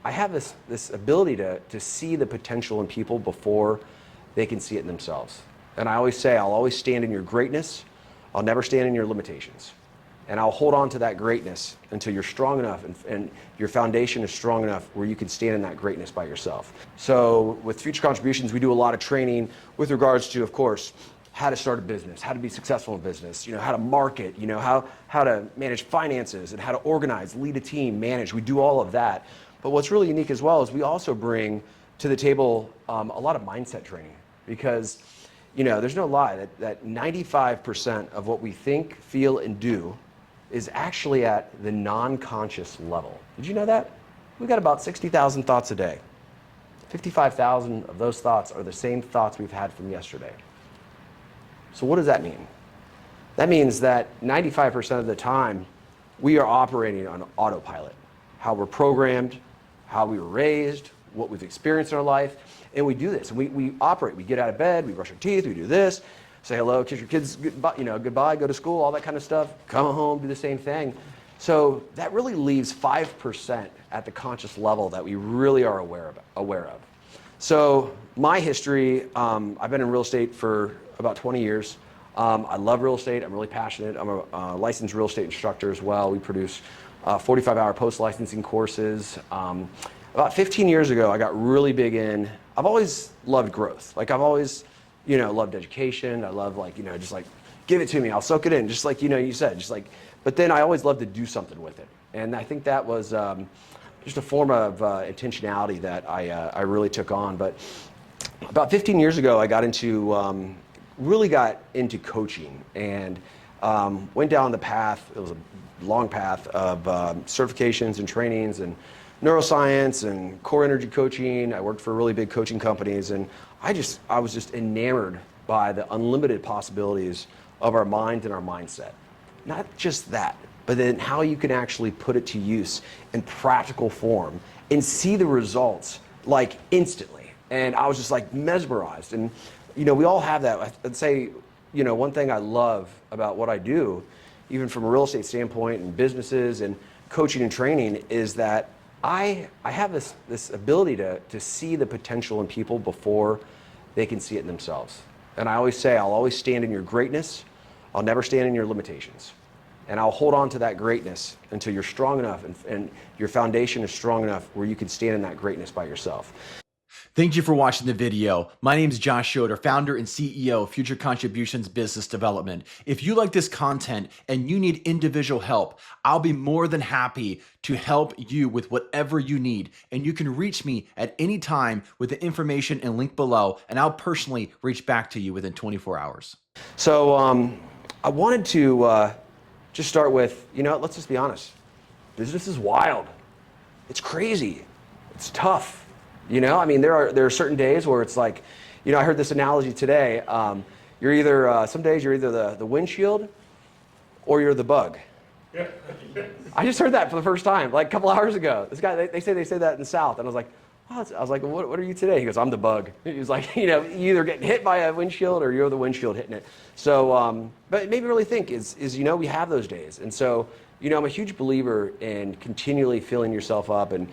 I have this ability to see the potential in people before they can see it in themselves. And I always say, I'll always stand in your greatness. I'll never stand in your limitations. And I'll hold on to that greatness until you're strong enough and your foundation is strong enough where you can stand in that greatness by yourself. So with Future Contributions, we do a lot of training with regards to, of course, how to start a business, how to be successful in business, how to market, how to manage finances and how to organize, lead a team, manage. We do all of that. But what's really unique as well is we also bring to the table a lot of mindset training because, there's no lie that 95% of what we think, feel, and do is actually at the non-conscious level. Did you know that? We've got about 60,000 thoughts a day. 55,000 of those thoughts are the same thoughts we've had from yesterday. So what does that mean? That means that 95% of the time, we are operating on autopilot. How we're programmed, how we were raised, what we've experienced in our life, and we do this. And we operate. We get out of bed, we brush our teeth, we do this, say hello, kiss your kids goodbye, go to school, all that kind of stuff, come home, do the same thing. So that really leaves 5% at the conscious level that we really are aware of. So my history, I've been in real estate for about 20 years. I love real estate. I'm really passionate. I'm a licensed real estate instructor as well. We produce 45-hour post-licensing courses. About 15 years ago, I got really big in, I've always loved growth. Like I've always loved education. I love just like, give it to me. I'll soak it in. Just like, you said, but then I always loved to do something with it. And I think that was just a form of intentionality that I really took on. But about 15 years ago, I really got into coaching and went down the path. It was a long path of certifications and trainings and neuroscience and core energy coaching. I worked for really big coaching companies, and I was just enamored by the unlimited possibilities of our mind and our mindset. Not just that, but then how you can actually put it to use in practical form and see the results like instantly. And I was just like mesmerized. And we all have that. I'd say, one thing I love about what I do, even from a real estate standpoint and businesses and coaching and training, is that I have this ability to see the potential in people before they can see it in themselves. And I always say, I'll always stand in your greatness. I'll never stand in your limitations. And I'll hold on to that greatness until you're strong enough and your foundation is strong enough where you can stand in that greatness by yourself. Thank you for watching the video. My name is Josh Schroeder, founder and CEO of Future Contributions Business Development. If you like this content and you need individual help, I'll be more than happy to help you with whatever you need. And you can reach me at any time with the information and link below, and I'll personally reach back to you within 24 hours. So I wanted to just start with, let's just be honest. Business is wild. It's crazy. It's tough. There are certain days where it's like, I heard this analogy today. You're either, some days you're either the windshield or you're the bug. Yeah. I just heard that for the first time, like a couple hours ago. This guy, they say that in the South. And I was like, well, what are you today? He goes, I'm the bug. He was like, you either getting hit by a windshield or you're the windshield hitting it. So, but it made me really think is, we have those days. And so, I'm a huge believer in continually filling yourself up and,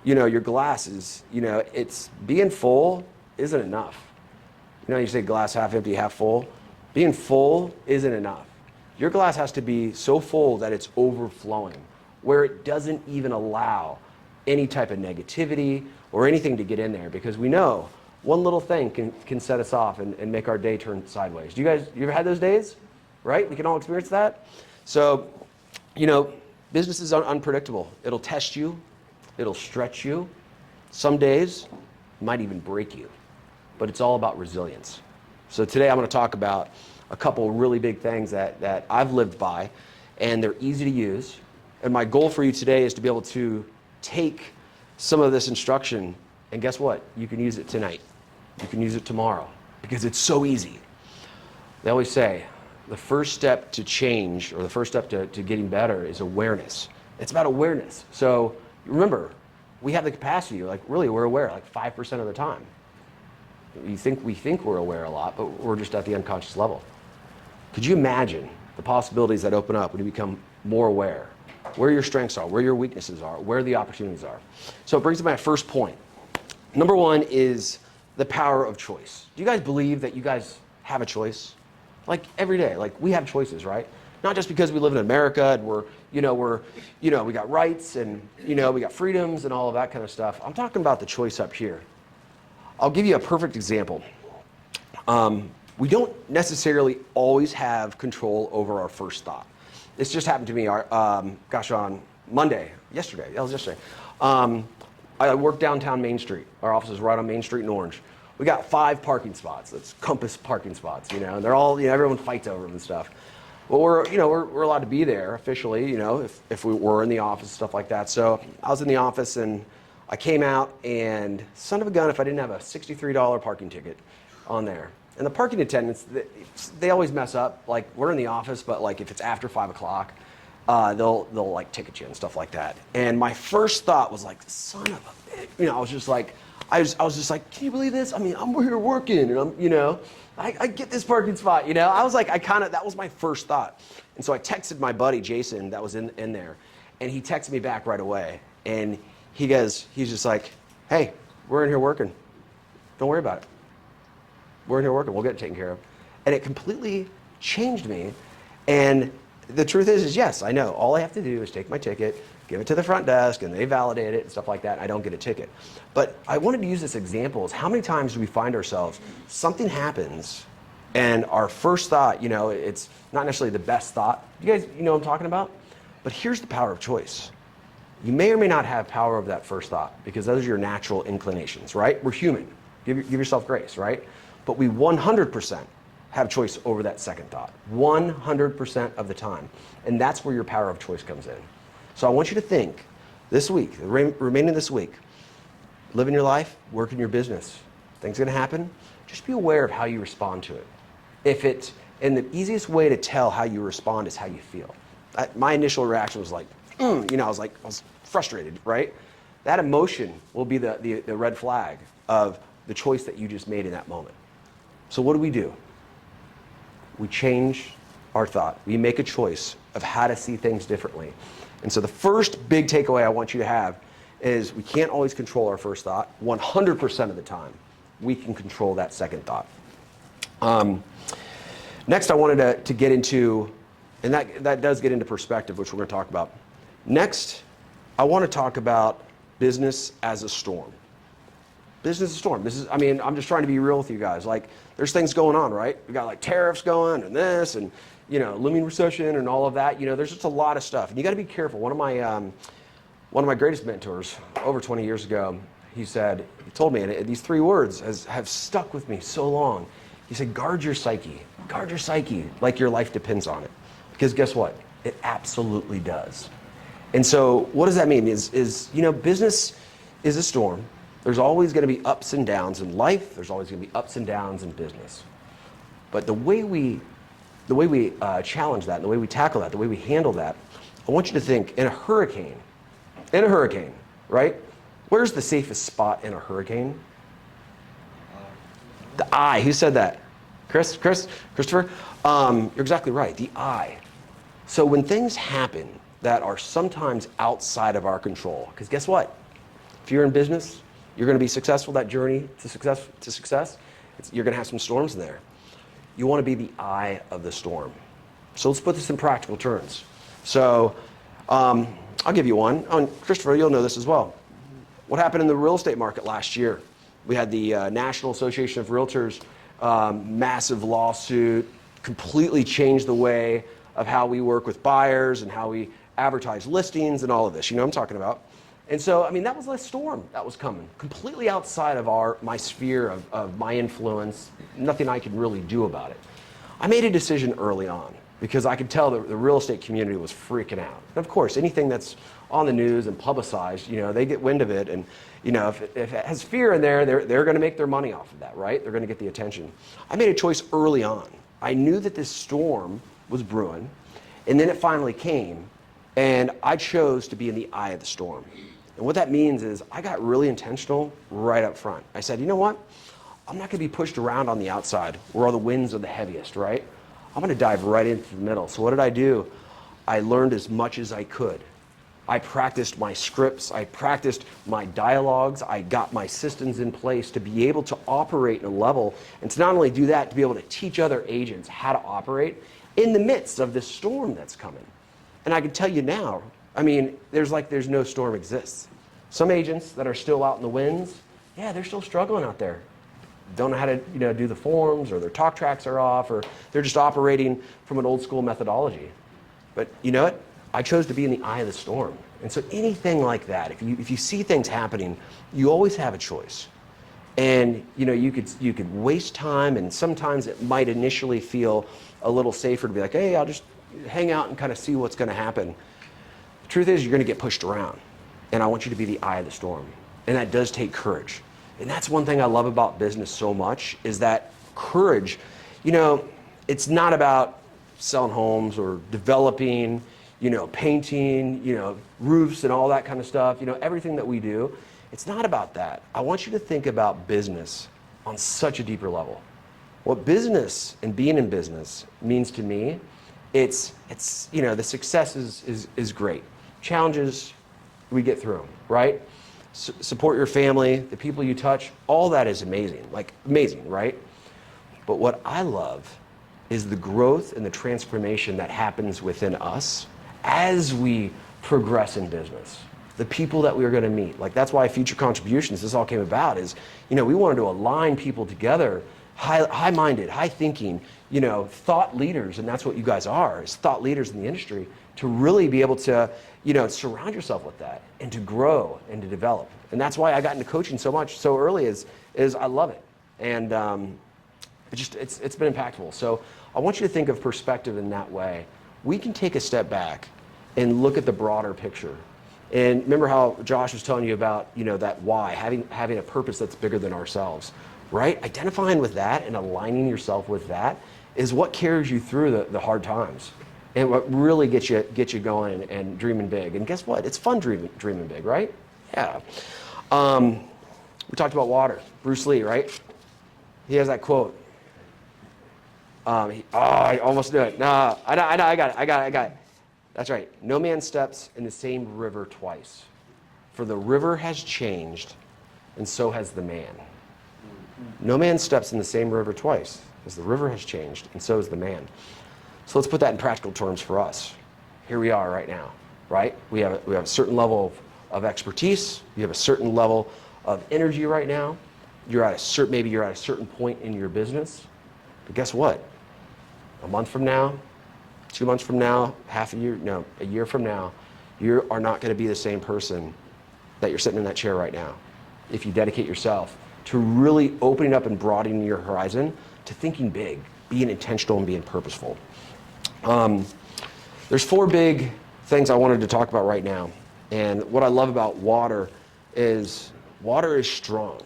your glass is, it's being full isn't enough. You say glass half empty, half full. Being full isn't enough. Your glass has to be so full that it's overflowing, where it doesn't even allow any type of negativity or anything to get in there, because we know one little thing can set us off and make our day turn sideways. You ever had those days? Right? We can all experience that. So, business is unpredictable. It'll test you. It'll stretch you. Some days might even break you, but it's all about resilience. So today I'm going to talk about a couple really big things that I've lived by, and they're easy to use. And my goal for you today is to be able to take some of this instruction, and guess what? You can use it tonight. You can use it tomorrow, because it's so easy. They always say the first step to change, or the first step to getting better, is awareness. It's about awareness. So remember, we have the capacity, we're aware 5% of the time. We think we're aware a lot, but we're just at the unconscious level. Could you imagine the possibilities that open up when you become more aware? where your strengths are, where your weaknesses are, where the opportunities are. So it brings me to my first point. Number one is the power of choice. Do you guys believe that you guys have a choice? Like every day, like we have choices, right? Not just because we live in America and we got rights and, we got freedoms and all of that kind of stuff. I'm talking about the choice up here. I'll give you a perfect example. We don't necessarily always have control over our first thought. This just happened to me, on Monday, yesterday. That was yesterday. I work downtown Main Street. Our office is right on Main Street in Orange. We got 5 parking spots. That's compass parking spots, and they're all, everyone fights over them and stuff. But we're allowed to be there officially, if we were in the office, stuff like that. So I was in the office and I came out and son of a gun if I didn't have a $63 parking ticket on there. And the parking attendants, they always mess up. Like we're in the office, but like if it's after 5 o'clock, they'll like ticket you and stuff like that. And my first thought was like, son of a bitch. I was just like, I was just like, can you believe this? I mean, I'm here working and I'm, I get this parking spot, I was like, that was my first thought. And so I texted my buddy, Jason, that was in there. And he texted me back right away. And he's just like, hey, we're in here working. Don't worry about it. We're in here working. We'll get it taken care of. And it completely changed me. And the truth is yes, I know. All I have to do is take my ticket, give it to the front desk, and they validate it and stuff like that, and I don't get a ticket. But I wanted to use this example is how many times do we find ourselves, something happens, and our first thought, it's not necessarily the best thought. You guys, what I'm talking about? But here's the power of choice. You may or may not have power of that first thought because those are your natural inclinations, right? We're human. Give yourself grace, right? But we 100% have choice over that second thought, 100% of the time. And that's where your power of choice comes in. So I want you to think this week, the remaining of this week, living your life, working your business. Things are going to happen. Just be aware of how you respond to it. And the easiest way to tell how you respond is how you feel. My initial reaction was like, I was frustrated, right? That emotion will be the red flag of the choice that you just made in that moment. So what do? We change our thought. We make a choice of how to see things differently. And so the first big takeaway I want you to have is we can't always control our first thought. 100% of the time, we can control that second thought. Next, I wanted to get into, and that does get into perspective, which we're going to talk about. Next, I want to talk about business as a storm. Business as a storm. I'm just trying to be real with you guys. Like, there's things going on, right? We got like tariffs going and this and, looming recession and all of that. There's just a lot of stuff. And you got to be careful. One of my greatest mentors over 20 years ago, he told me, and these 3 words have stuck with me so long. He said, guard your psyche like your life depends on it. Because guess what? It absolutely does. And so what does that mean is business is a storm. There's always going to be ups and downs in life. There's always going to be ups and downs in business. But the way we challenge that, the way we tackle that, the way we handle that, I want you to think in a hurricane, right? Where's the safest spot in a hurricane? The eye. Who said that? Christopher? You're exactly right. The eye. So when things happen that are sometimes outside of our control, because guess what? If you're in business, you're going to be successful. That journey to success, you're going to have some storms in there. You want to be the eye of the storm. So let's put this in practical terms. So I'll give you one. Christopher, you'll know this as well. What happened in the real estate market last year? We had the National Association of Realtors massive lawsuit, completely changed the way of how we work with buyers and how we advertise listings and all of this. You know what I'm talking about. And so, that was a storm that was coming, completely outside of my sphere of my influence, nothing I could really do about it. I made a decision early on because I could tell that the real estate community was freaking out. And of course, anything that's on the news and publicized, they get wind of it. And, if it has fear in there, they're going to make their money off of that, right? They're going to get the attention. I made a choice early on. I knew that this storm was brewing, and then it finally came, and I chose to be in the eye of the storm. And what that means is I got really intentional right up front. I said, you know what? I'm not going to be pushed around on the outside where all the winds are the heaviest, right? I'm going to dive right into the middle. So what did I do? I learned as much as I could I practiced my scripts. I practiced my dialogues. I got my systems in place to be able to operate in a level, and to not only do that, to be able to teach other agents how to operate in the midst of this storm that's coming. And I can tell you now, I mean, there's no storm exists. Some agents that are still out in the winds, yeah, they're still struggling out there. Don't know how to do the forms, or their talk tracks are off, or they're just operating from an old school methodology. But you know what? I chose to be in the eye of the storm. And so anything like that, if you see things happening, you always have a choice. And you could waste time, and sometimes it might initially feel a little safer to be like, hey, I'll just hang out and kind of see what's going to happen. The truth is, you're going to get pushed around, and I want you to be the eye of the storm. And that does take courage. And that's one thing I love about business so much, is that courage. It's not about selling homes or developing, painting, roofs and all that kind of stuff, everything that we do. It's not about that. I want you to think about business on such a deeper level. What business and being in business means to me, it's the success is great. Challenges, we get through them, right? Support your family, the people you touch, all that is amazing, right? But what I love is the growth and the transformation that happens within us as we progress in business. The people that we are going to meet. That's why Future Contributions, this all came about, is, we wanted to align people together, high-minded, high-thinking, thought leaders, and that's what you guys are, is thought leaders in the industry, to really be able to, surround yourself with that, and to grow and to develop. And that's why I got into coaching so early, is I love it. And it's been impactful. So I want you to think of perspective in that way. We can take a step back and look at the broader picture. And remember how Josh was telling you about, that why, having a purpose that's bigger than ourselves, right? Identifying with that and aligning yourself with that is what carries you through the hard times, and what really gets you going and dreaming big. And guess what? It's fun dreaming big, right? Yeah. We talked about water. Bruce Lee, right? He has that quote. I almost knew it. No, I got it. That's right. No man steps in the same river twice, for the river has changed, and so has the man. No man steps in the same river twice, as the river has changed, and so is the man. So let's put that in practical terms for us. Here we are right now, right? We have a certain level of expertise. You have a certain level of energy right now. Maybe you're at a certain point in your business. But guess what? A month from now, 2 months from now, a year from now, you are not going to be the same person that you're sitting in that chair right now. If you dedicate yourself to really opening up and broadening your horizon, to thinking big, being intentional and being purposeful. There's 4 big things I wanted to talk about right now. And what I love about water is strong,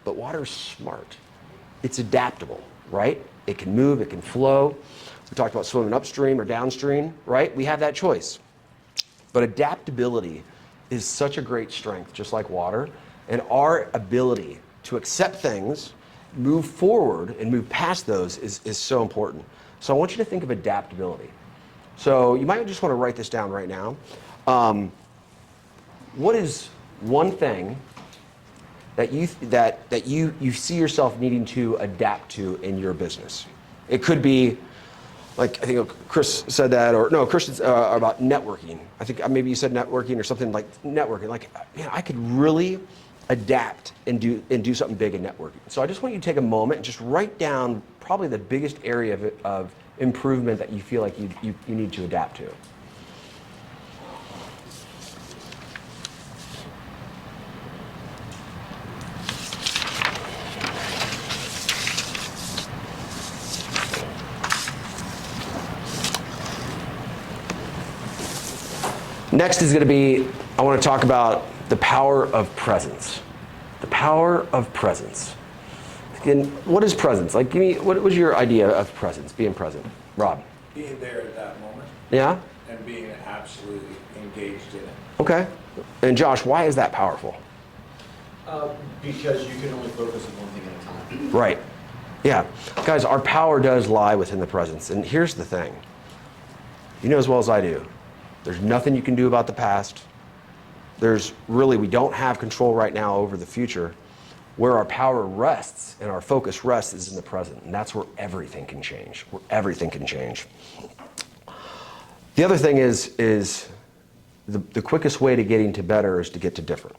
but water is smart. It's adaptable, right? It can move, it can flow. We talked about swimming upstream or downstream, right? We have that choice. But adaptability is such a great strength, just like water. And our ability to accept things, move forward, and move past those is so important. So I want you to think of adaptability. So you might just want to write this down right now. What is one thing that you see yourself needing to adapt to in your business? It could be, like, I think Chris said that, or no, Chris about networking. I think maybe you said networking or something like networking. Like, I could really adapt and do something big in networking. So I just want you to take a moment and just write down probably the biggest area of improvement that you feel like you need to adapt to. Next is going to be, I want to talk about the power of presence. The power of presence. Again, what is presence? Like, what was your idea of presence, being present? Rob? Being there at that moment. Yeah? And being absolutely engaged in it. Okay. And Josh, why is that powerful? Because you can only focus on one thing at a time. Right. Yeah. Guys, our power does lie within the presence. And here's the thing. You know as well as I do, There's nothing you can do about the past. We don't have control right now over the future. Where our power rests and our focus rests is in the present. And that's where everything can change. The other thing is the quickest way to getting to better is to get to different.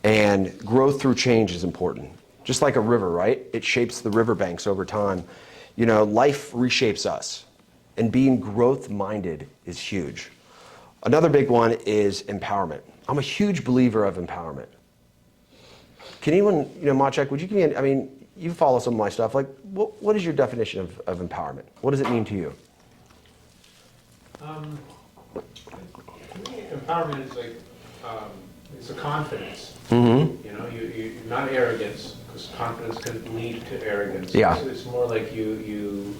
And growth through change is important. Just like a river, right? It shapes the riverbanks over time. Life reshapes us. And being growth-minded is huge. Another big one is empowerment. I'm a huge believer of empowerment. Can anyone, Maciek, would you give me, you follow some of my stuff. Like, what is your definition of empowerment? What does it mean to you? To me, empowerment is like, it's a confidence. Mm-hmm. You're not arrogance, because confidence can lead to arrogance. Yeah. It's more like you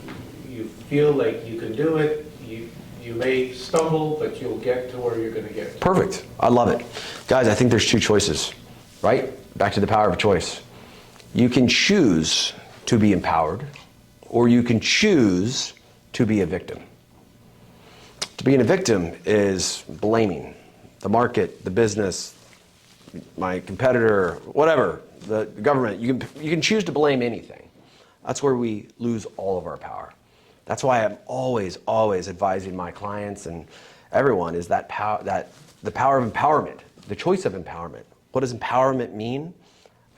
feel like you can do it. You may stumble, but you'll get to where you're going to get to. Perfect. I love it. Guys, I think there's two choices, right? Back to the power of choice. You can choose to be empowered, or you can choose to be a victim. To being a victim is blaming the market, the business, my competitor, whatever, the government. You can choose to blame anything. That's where we lose all of our power. That's why I'm always advising my clients and everyone is the power of empowerment, the choice of empowerment. What does empowerment mean?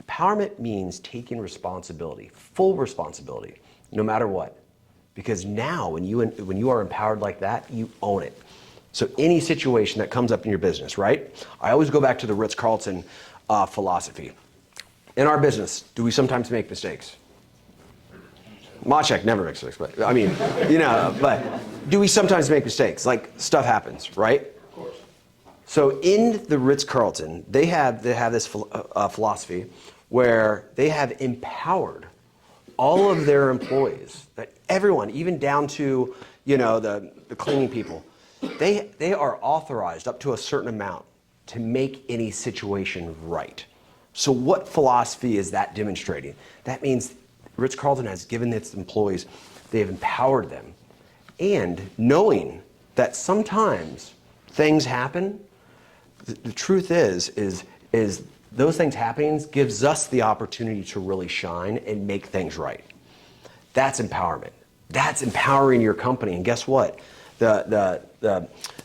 Empowerment means taking responsibility, full responsibility, no matter what. Because now when you are empowered like that, you own it. So any situation that comes up in your business, right? I always go back to the Ritz-Carlton philosophy. In our business, do we sometimes make mistakes? Maciek never makes mistakes, but but do we sometimes make mistakes? Like, stuff happens, right? Of course. So in the Ritz-Carlton, they have this philosophy where they have empowered all of their employees, that everyone, even down to the cleaning people, they are authorized up to a certain amount to make any situation right. So what philosophy is that demonstrating? That means Ritz-Carlton has given its employees, they have empowered them. And knowing that sometimes things happen, the truth is those things happening gives us the opportunity to really shine and make things right. That's empowerment. That's empowering your company. And guess what? The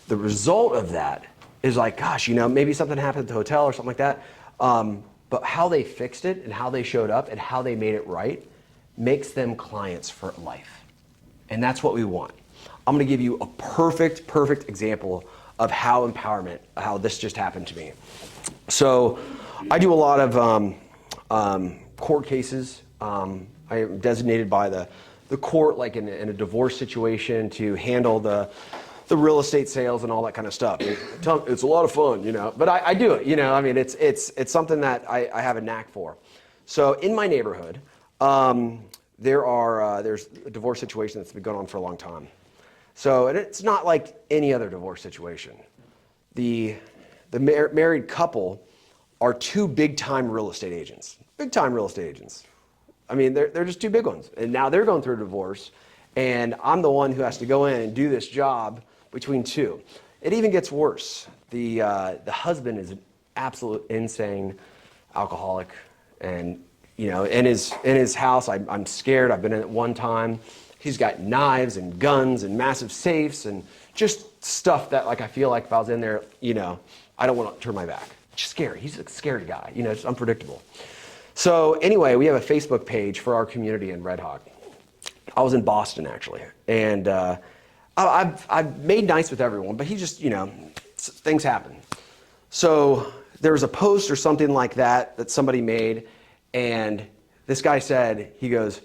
result of that is like, gosh, maybe something happened at the hotel or something like that. But how they fixed it and how they showed up and how they made it right makes them clients for life. And that's what we want. I'm going to give you a perfect example of how this just happened to me. So I do a lot of court cases. I am designated by the court, like in a divorce situation, to handle the real estate sales and all that kind of stuff. It's a lot of fun, but I do it, it's something that I have a knack for. So in my neighborhood, there's a divorce situation that's been going on for a long time. So, and it's not like any other divorce situation. The married couple are two big-time real estate agents. Big-time real estate agents. They're just two big ones. And now they're going through a divorce, and I'm the one who has to go in and do this job between two. It even gets worse. The husband is an absolute insane alcoholic, and in his house, I'm scared. I've been in it one time. He's got knives and guns and massive safes and just stuff that, like, I feel like if I was in there, I don't want to turn my back. Just scary. He's a scary guy. It's unpredictable. So anyway, we have a Facebook page for our community in Red Hawk. I was in Boston, actually, and I've made nice with everyone, but he just, things happen. So there was a post or something like that somebody made, and this guy said, he goes,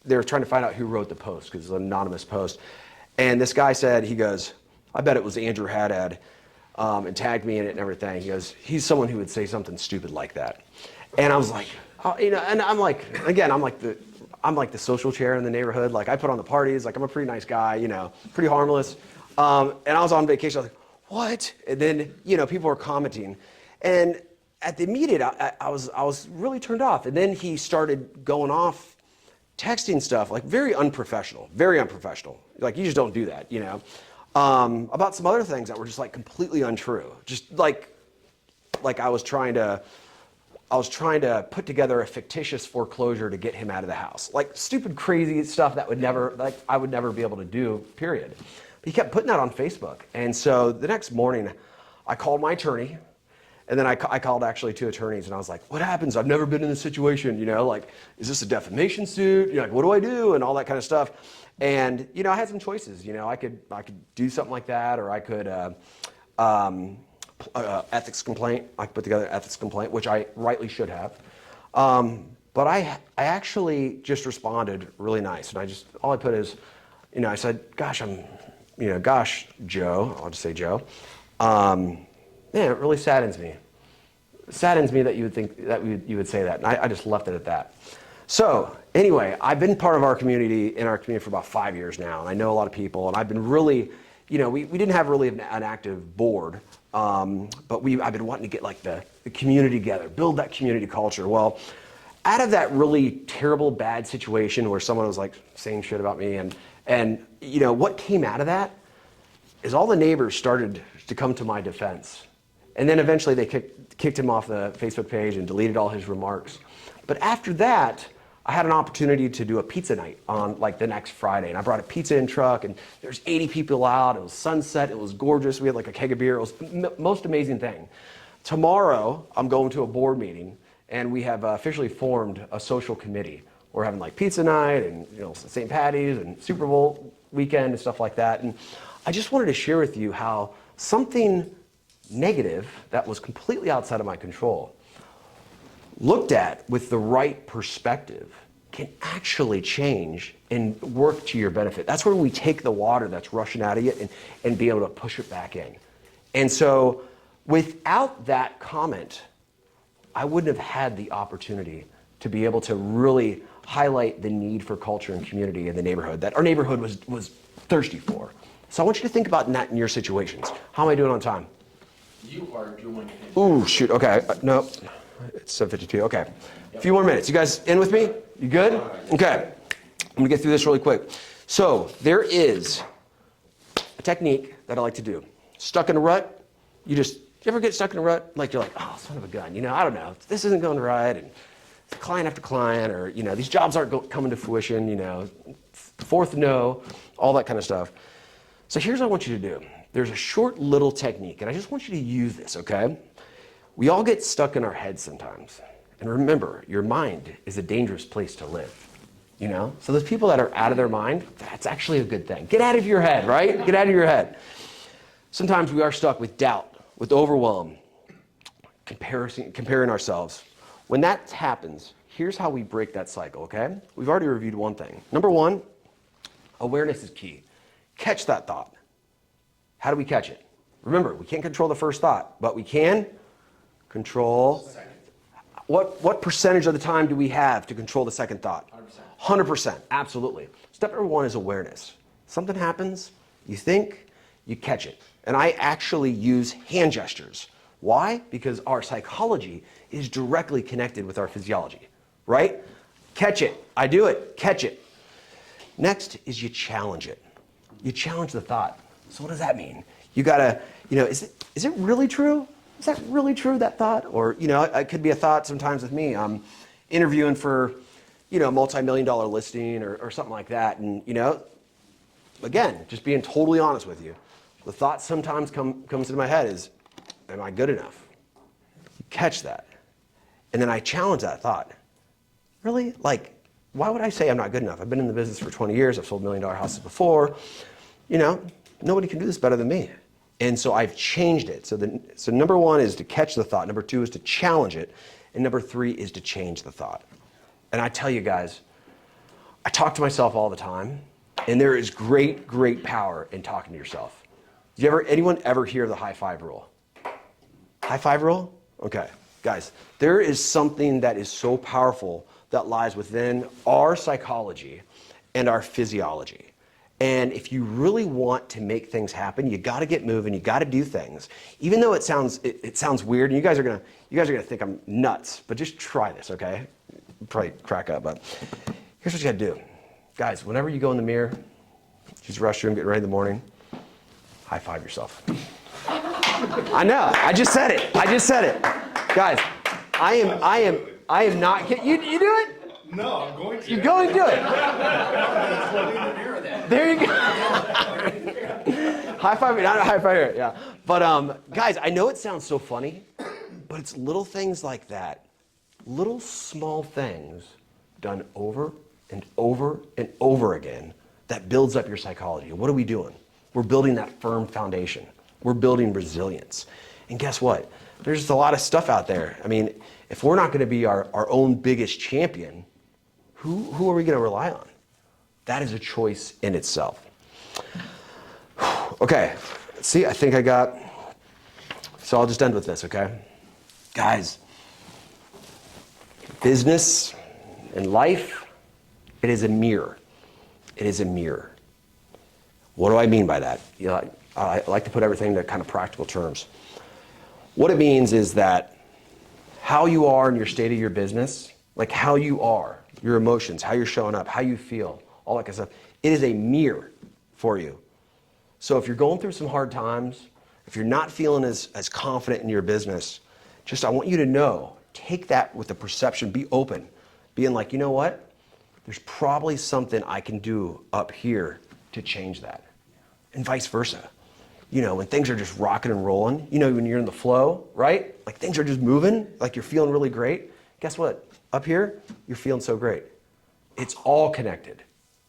they were trying to find out who wrote the post because it's an anonymous post. And this guy said, he goes, I bet it was Andrew Haddad, and tagged me in it and everything. He goes, he's someone who would say something stupid like that. And I was like, and I'm like, again, I'm like the social chair in the neighborhood. Like, I put on the parties. Like, I'm a pretty nice guy, pretty harmless. And I was on vacation. I was like, what? And then, people were commenting. And at the immediate, I was really turned off. And then he started going off, texting stuff, like very unprofessional. Like, you just don't do that, about some other things that were just like completely untrue. Just like I was trying to put together a fictitious foreclosure to get him out of the house. Like stupid, crazy stuff that I would never be able to do, period. But he kept putting that on Facebook. And so the next morning, I called my attorney, and then I called actually 2 attorneys, and I was like, what happens? I've never been in this situation, like, is this a defamation suit? Like, what do I do? And all that kind of stuff. And, I had some choices. I could do something like that, or I could, ethics complaint. I could put together an ethics complaint, which I rightly should have. But I actually just responded really nice. And all I put is, I said, gosh, gosh, Joe, I'll just say Joe. Man, it really saddens me. It saddens me that you would think that you would say that. And I just left it at that. So anyway, I've been part of our community, for about 5 years now. And I know a lot of people. And I've been really, we didn't have really an active board. But I've been wanting to get like the community together, build that community culture. Well, out of that really terrible, bad situation where someone was like saying shit about me and what came out of that is all the neighbors started to come to my defense. And then eventually they kicked him off the Facebook page and deleted all his remarks. But after that, I had an opportunity to do a pizza night on like the next Friday. And I brought a pizza in truck and there's 80 people out. It was sunset. It was gorgeous. We had like a keg of beer. It was the most amazing thing. Tomorrow, I'm going to a board meeting and we have officially formed a social committee. We're having like pizza night and St. Patty's and Super Bowl weekend and stuff like that. And I just wanted to share with you how something negative that was completely outside of my control, looked at with the right perspective, can actually change and work to your benefit. That's where we take the water that's rushing out of you and be able to push it back in. And so without that comment, I wouldn't have had the opportunity to be able to really highlight the need for culture and community in the neighborhood that our neighborhood was thirsty for. So I want you to think about that in your situations. How am I doing on time? You are doing it. Ooh, shoot, okay, no. It's 7:52, okay. A few more minutes. You guys in with me? You good? Okay. I'm gonna get through this really quick. So there is a technique that I like to do. Stuck in a rut, you ever get stuck in a rut? Like you're like, oh, son of a gun, I don't know. This isn't going right, and client after client, or these jobs aren't coming to fruition, fourth no, all that kind of stuff. So here's what I want you to do. There's a short little technique, and I just want you to use this, okay? We all get stuck in our heads sometimes. And remember, your mind is a dangerous place to live, So those people that are out of their mind, that's actually a good thing. Get out of your head, right? Get out of your head. Sometimes we are stuck with doubt, with overwhelm, comparing ourselves. When that happens, here's how we break that cycle, okay? We've already reviewed one thing. Number one, awareness is key. Catch that thought. How do we catch it? Remember, we can't control the first thought, but we can control. What percentage of the time do we have to control the second thought? 100%, absolutely. Step number one is awareness. Something happens, you think, you catch it. And I actually use hand gestures. Why? Because our psychology is directly connected with our physiology, right? Catch it. I do it. Catch it. Next is you challenge it. You challenge the thought. So what does that mean? You gotta, is it really true? Is that really true, that thought? Or, it could be a thought sometimes with me. I'm interviewing for, a multi-million-dollar listing or something like that. And, again, just being totally honest with you, the thought sometimes comes into my head is, am I good enough? You catch that. And then I challenge that thought. Really? Like, why would I say I'm not good enough? I've been in the business for 20 years. I've sold million-dollar houses before. Nobody can do this better than me. And so I've changed it. So number one is to catch the thought. Number two is to challenge it. And number three is to change the thought. And I tell you guys, I talk to myself all the time, and there is great, great power in talking to yourself. Anyone ever hear the high five rule? High five rule? Okay, guys, there is something that is so powerful that lies within our psychology and our physiology. And if you really want to make things happen, you got to get moving. You got to do things, even though it sounds weird. And you guys are gonna think I'm nuts. But just try this, okay? Probably crack up. But here's what you got to do, guys. Whenever you go in the mirror, use the restroom, getting ready in the morning, High five yourself. I know. I just said it. Guys, I am not kidding. You do it? No, I'm going to. You're going to do it. There you go. High five me, not a high five here. Yeah. But guys, I know it sounds so funny, but it's little things like that. Little small things done over and over and over again that builds up your psychology. What are we doing? We're building that firm foundation. We're building resilience. And guess what? There's a lot of stuff out there. I mean, if we're not going to be our own biggest champion, who are we going to rely on? That is a choice in itself. Okay, see, I think I got, so I'll just end with this, okay? Guys, business and life, it is a mirror. It is a mirror. What do I mean by that? You know, I like to put everything into kind of practical terms. What it means is that how you are in your state of your business, like how you are, your emotions, how you're showing up, how you feel, all that kind of stuff, it is a mirror for you. So if you're going through some hard times, if you're not feeling as confident in your business, I want you to know, take that with the perception, be open, being like, you know what? There's probably something I can do up here to change that. And vice versa. You know, when things are just rocking and rolling, you know, when you're in the flow, right? Like things are just moving, like you're feeling really great. Guess what? Up here, you're feeling so great. It's all connected.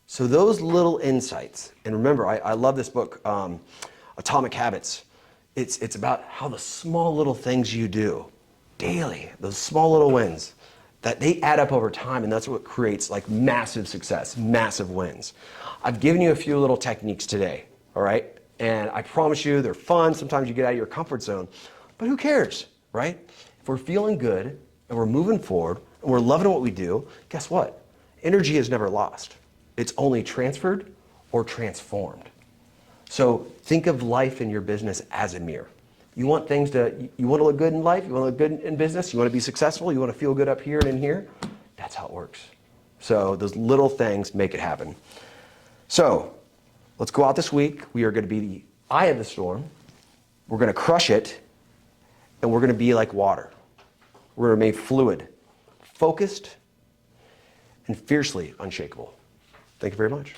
So those little insights, and remember, I love this book, Atomic Habits. It's about how the small little things you do daily, those small little wins, that they add up over time, and that's what creates like massive success, massive wins. I've given you a few little techniques today, all right? And I promise you, they're fun. Sometimes you get out of your comfort zone, but who cares, right? If we're feeling good and we're moving forward and we're loving what we do, guess what? Energy is never lost. It's only transferred or transformed. So think of life in your business as a mirror. You want to look good in life, you want to look good in business, you want to be successful, you want to feel good up here and in here. That's how it works. So those little things make it happen. So let's go out this week. We are going to be the eye of the storm. We're going to crush it, and we're going to be like water. We're going to remain fluid, focused, and fiercely unshakable. Thank you very much.